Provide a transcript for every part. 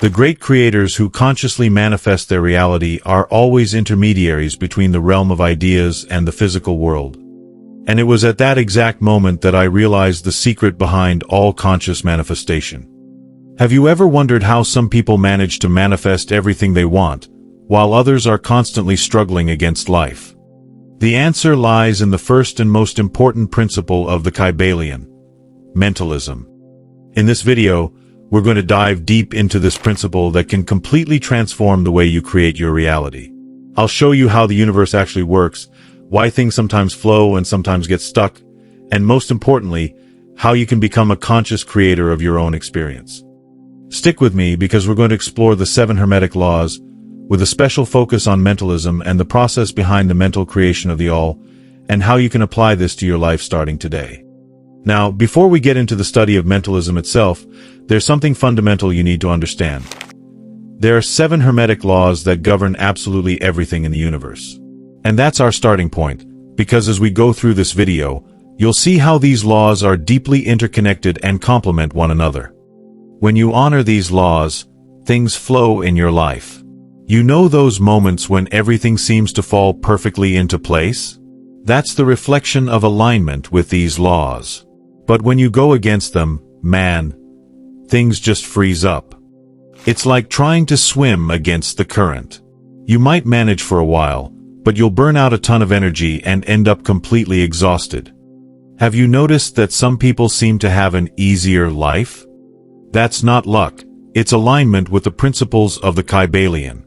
The great creators who consciously manifest their reality are always intermediaries between the realm of ideas and the physical world. And it was at that exact moment that I realized the secret behind all conscious manifestation. Have you ever wondered how some people manage to manifest everything they want, while others are constantly struggling against life? The answer lies in the first and most important principle of the Kybalion, mentalism. In this video, we're going to dive deep into this principle that can completely transform the way you create your reality. I'll show you how the universe actually works, why things sometimes flow and sometimes get stuck, and most importantly, how you can become a conscious creator of your own experience. Stick with me because we're going to explore the 7 Hermetic laws with a special focus on mentalism and the process behind the mental creation of the all, and how you can apply this to your life starting today. Now, before we get into the study of mentalism itself, there's something fundamental you need to understand. There are 7 Hermetic laws that govern absolutely everything in the universe. And that's our starting point, because as we go through this video, you'll see how these laws are deeply interconnected and complement one another. When you honor these laws, things flow in your life. You know those moments when everything seems to fall perfectly into place? That's the reflection of alignment with these laws. But when you go against them, man, things just freeze up. It's like trying to swim against the current. You might manage for a while, but you'll burn out a ton of energy and end up completely exhausted. Have you noticed that some people seem to have an easier life? That's not luck, it's alignment with the principles of the Kybalion.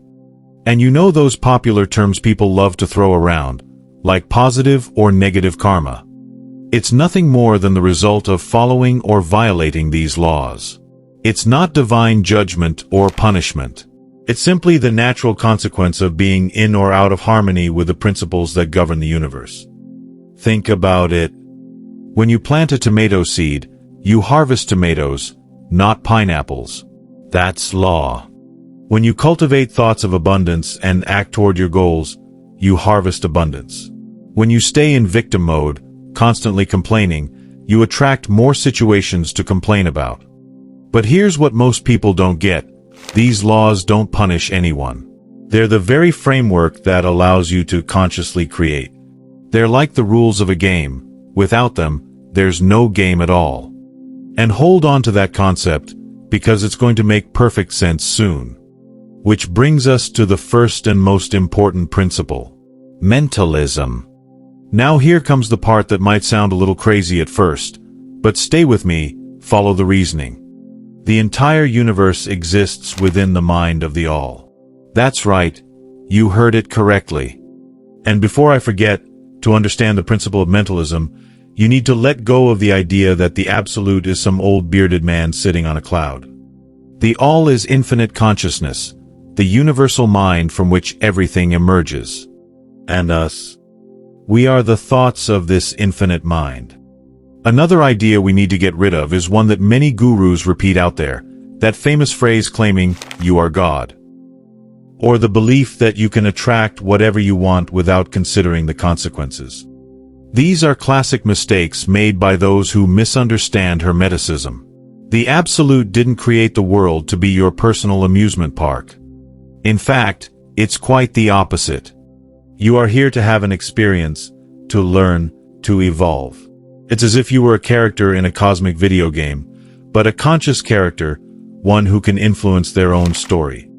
And you know those popular terms people love to throw around, like positive or negative karma. It's nothing more than the result of following or violating these laws. It's not divine judgment or punishment. It's simply the natural consequence of being in or out of harmony with the principles that govern the universe. Think about it. When you plant a tomato seed, you harvest tomatoes, not pineapples. That's law. When you cultivate thoughts of abundance and act toward your goals, you harvest abundance. When you stay in victim mode, constantly complaining, you attract more situations to complain about. But here's what most people don't get. These laws don't punish anyone. They're the very framework that allows you to consciously create. They're like the rules of a game. Without them, there's no game at all. And hold on to that concept, because it's going to make perfect sense soon. Which brings us to the first and most important principle. Mentalism. Now here comes the part that might sound a little crazy at first, but stay with me, follow the reasoning. The entire universe exists within the mind of the all. That's right, you heard it correctly. And before I forget, to understand the principle of mentalism, you need to let go of the idea that the absolute is some old bearded man sitting on a cloud. The all is infinite consciousness, the universal mind from which everything emerges. And us? We are the thoughts of this infinite mind. Another idea we need to get rid of is one that many gurus repeat out there, that famous phrase claiming, "You are God." Or the belief that you can attract whatever you want without considering the consequences. These are classic mistakes made by those who misunderstand Hermeticism. The Absolute didn't create the world to be your personal amusement park. In fact, it's quite the opposite. You are here to have an experience, to learn, to evolve. It's as if you were a character in a cosmic video game, but a conscious character, one who can influence their own story.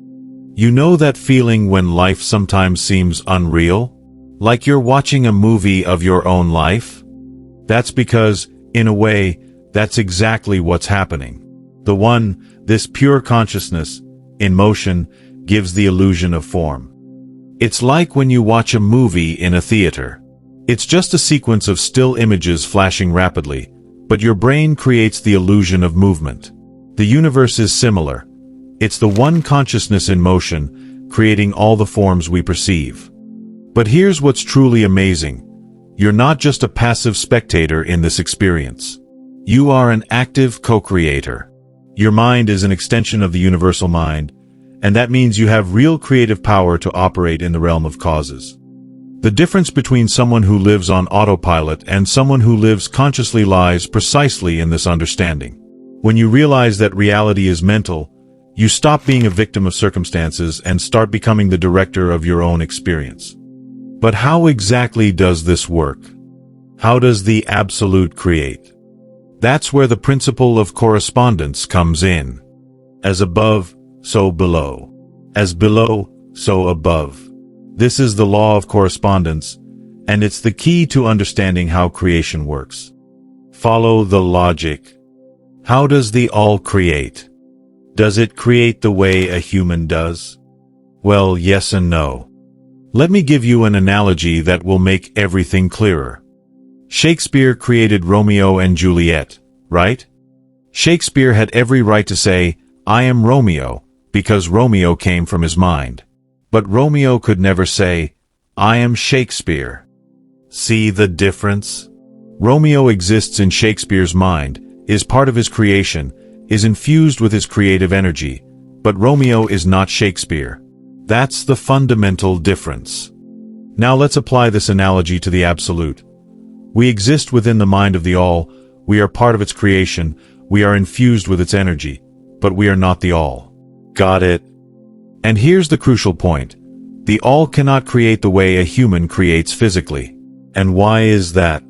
You know that feeling when life sometimes seems unreal? Like you're watching a movie of your own life? That's because, in a way, that's exactly what's happening. This pure consciousness, in motion, gives the illusion of form. It's like when you watch a movie in a theater. It's just a sequence of still images flashing rapidly, but your brain creates the illusion of movement. The universe is similar. It's the one consciousness in motion, creating all the forms we perceive. But here's what's truly amazing. You're not just a passive spectator in this experience. You are an active co-creator. Your mind is an extension of the universal mind, and that means you have real creative power to operate in the realm of causes. The difference between someone who lives on autopilot and someone who lives consciously lies precisely in this understanding. When you realize that reality is mental, You stop being a victim of circumstances and start becoming the director of your own experience. But how exactly does this work? How does the Absolute create? That's where the principle of correspondence comes in. As above, so below. As below, so above. This is the law of correspondence, and it's the key to understanding how creation works. Follow the logic. How does the All create? Does it create the way a human does? Well, yes and no. Let me give you an analogy that will make everything clearer. Shakespeare created Romeo and Juliet, right? Shakespeare had every right to say, "I am Romeo," because Romeo came from his mind. But Romeo could never say, "I am Shakespeare." See the difference? Romeo exists in Shakespeare's mind, is part of his creation, is infused with his creative energy, but Romeo is not Shakespeare. That's the fundamental difference. Now let's apply this analogy to the Absolute. We exist within the mind of the All, we are part of its creation, we are infused with its energy, but we are not the All. Got it? And here's the crucial point. The All cannot create the way a human creates physically. And why is that?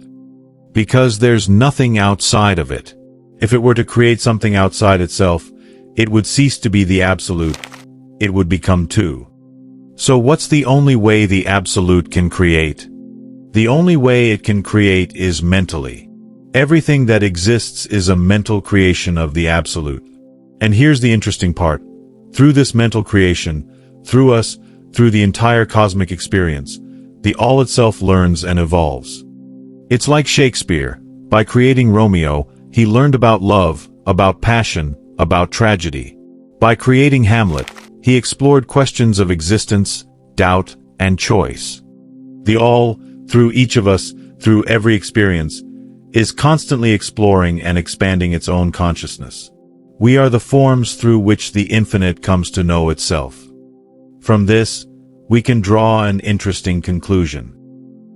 Because there's nothing outside of it. If it were to create something outside itself, it would cease to be the Absolute. It would become two. So what's the only way the Absolute can create? The only way it can create is mentally. Everything that exists is a mental creation of the Absolute. And here's the interesting part. Through this mental creation, through us, through the entire cosmic experience, the All itself learns and evolves. It's like Shakespeare. By creating Romeo, he learned about love, about passion, about tragedy. By creating Hamlet, he explored questions of existence, doubt, and choice. The All, through each of us, through every experience, is constantly exploring and expanding its own consciousness. We are the forms through which the infinite comes to know itself. From this, we can draw an interesting conclusion.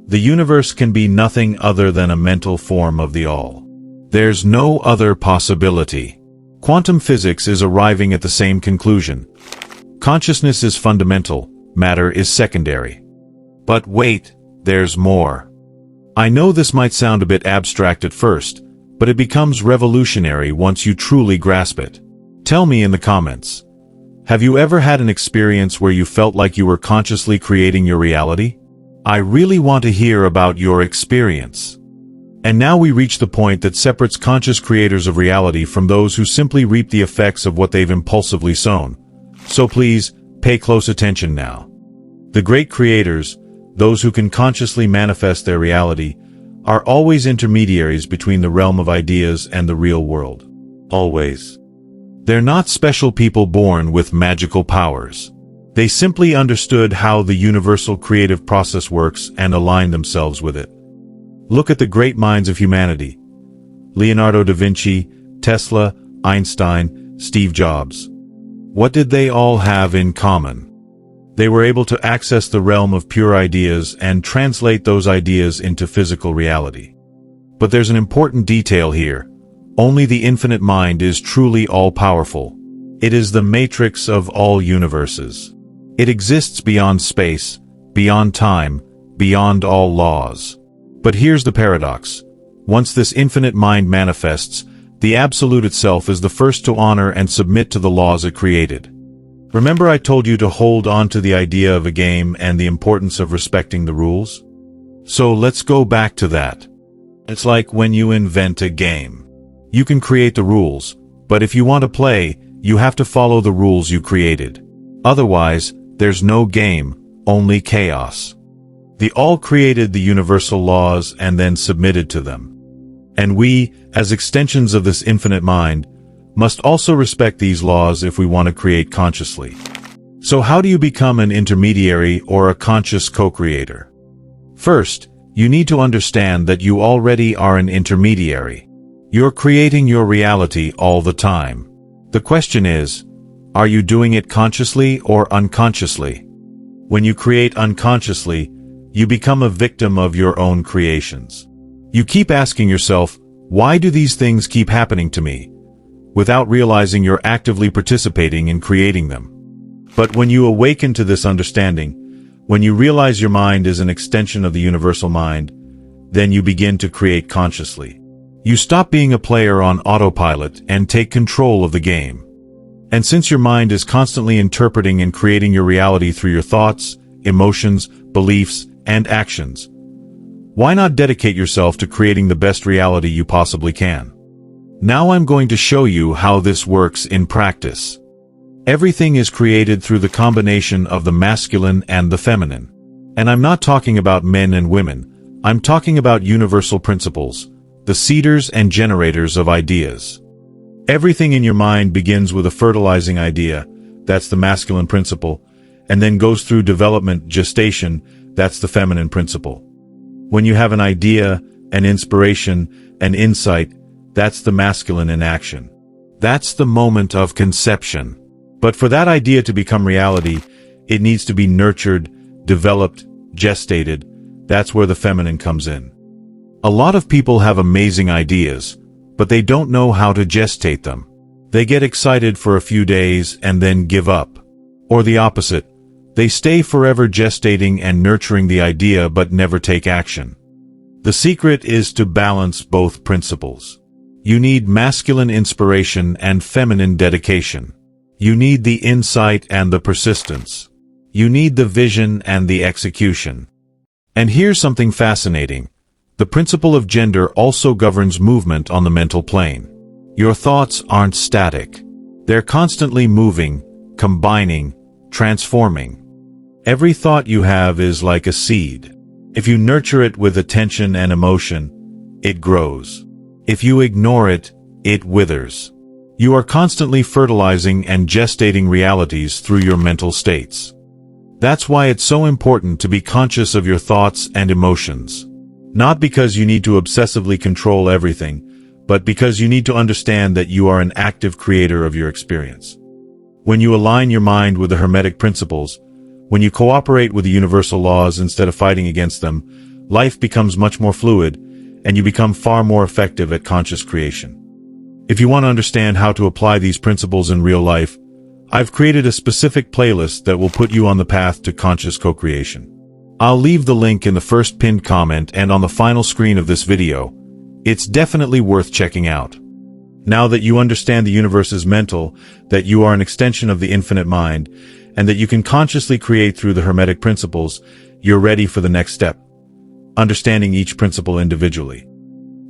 The universe can be nothing other than a mental form of the All. There's no other possibility. Quantum physics is arriving at the same conclusion. Consciousness is fundamental, matter is secondary. But wait, there's more. I know this might sound a bit abstract at first, but it becomes revolutionary once you truly grasp it. Tell me in the comments. Have you ever had an experience where you felt like you were consciously creating your reality? I really want to hear about your experience. And now we reach the point that separates conscious creators of reality from those who simply reap the effects of what they've impulsively sown. So please, pay close attention now. The great creators, those who can consciously manifest their reality, are always intermediaries between the realm of ideas and the real world. Always. They're not special people born with magical powers. They simply understood how the universal creative process works and aligned themselves with it. Look at the great minds of humanity. Leonardo da Vinci, Tesla, Einstein, Steve Jobs. What did they all have in common? They were able to access the realm of pure ideas and translate those ideas into physical reality. But there's an important detail here. Only the infinite mind is truly all-powerful. It is the matrix of all universes. It exists beyond space, beyond time, beyond all laws. But here's the paradox. Once this infinite mind manifests, the Absolute itself is the first to honor and submit to the laws it created. Remember I told you to hold on to the idea of a game and the importance of respecting the rules? So let's go back to that. It's like when you invent a game. You can create the rules, but if you want to play, you have to follow the rules you created. Otherwise, there's no game, only chaos. The All created the universal laws and then submitted to them. And we, as extensions of this infinite mind, must also respect these laws if we want to create consciously. So how do you become an intermediary or a conscious co-creator? First, you need to understand that you already are an intermediary. You're creating your reality all the time. The question is, are you doing it consciously or unconsciously? When you create unconsciously, you become a victim of your own creations. You keep asking yourself, why do these things keep happening to me? without realizing you're actively participating in creating them. But when you awaken to this understanding, when you realize your mind is an extension of the universal mind, then you begin to create consciously. You stop being a player on autopilot and take control of the game. And since your mind is constantly interpreting and creating your reality through your thoughts, emotions, beliefs, and actions, why not dedicate yourself to creating the best reality you possibly can? Now I'm going to show you how this works in practice. Everything is created through the combination of the masculine and the feminine. And I'm not talking about men and women. I'm talking about universal principles, the seeders and generators of ideas. Everything in your mind begins with a fertilizing idea, that's the masculine principle, and then goes through development, gestation, that's the feminine principle. When you have an idea, an inspiration, an insight, that's the masculine in action. That's the moment of conception. But for that idea to become reality, it needs to be nurtured, developed, gestated. That's where the feminine comes in. A lot of people have amazing ideas, but they don't know how to gestate them. They get excited for a few days and then give up. Or the opposite. They stay forever gestating and nurturing the idea but never take action. The secret is to balance both principles. You need masculine inspiration and feminine dedication. You need the insight and the persistence. You need the vision and the execution. And here's something fascinating. The principle of gender also governs movement on the mental plane. Your thoughts aren't static. They're constantly moving, combining, transforming. Every thought you have is like a seed. If you nurture it with attention and emotion, it grows. If you ignore it, it withers. You are constantly fertilizing and gestating realities through your mental states. That's why it's so important to be conscious of your thoughts and emotions. Not because you need to obsessively control everything, but because you need to understand that you are an active creator of your experience. When you align your mind with the Hermetic principles, when you cooperate with the universal laws instead of fighting against them, life becomes much more fluid, and you become far more effective at conscious creation. If you want to understand how to apply these principles in real life, I've created a specific playlist that will put you on the path to conscious co-creation. I'll leave the link in the first pinned comment and on the final screen of this video. It's definitely worth checking out. Now that you understand the universe is mental, that you are an extension of the infinite mind, and that you can consciously create through the Hermetic principles, you're ready for the next step. Understanding each principle individually.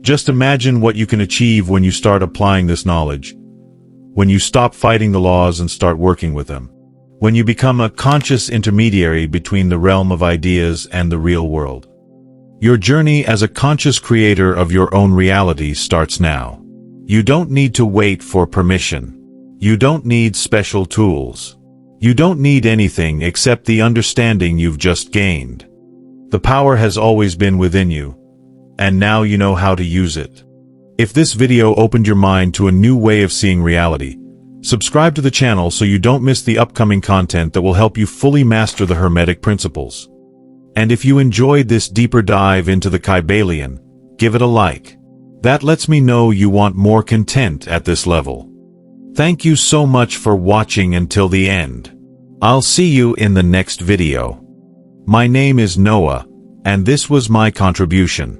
Just imagine what you can achieve when you start applying this knowledge. When you stop fighting the laws and start working with them. When you become a conscious intermediary between the realm of ideas and the real world. Your journey as a conscious creator of your own reality starts now. You don't need to wait for permission. You don't need special tools. You don't need anything except the understanding you've just gained. The power has always been within you, and now you know how to use it. If this video opened your mind to a new way of seeing reality, subscribe to the channel so you don't miss the upcoming content that will help you fully master the Hermetic principles. And if you enjoyed this deeper dive into the Kybalion, give it a like. That lets me know you want more content at this level. Thank you so much for watching until the end. I'll see you in the next video. My name is Noah, and this was my contribution.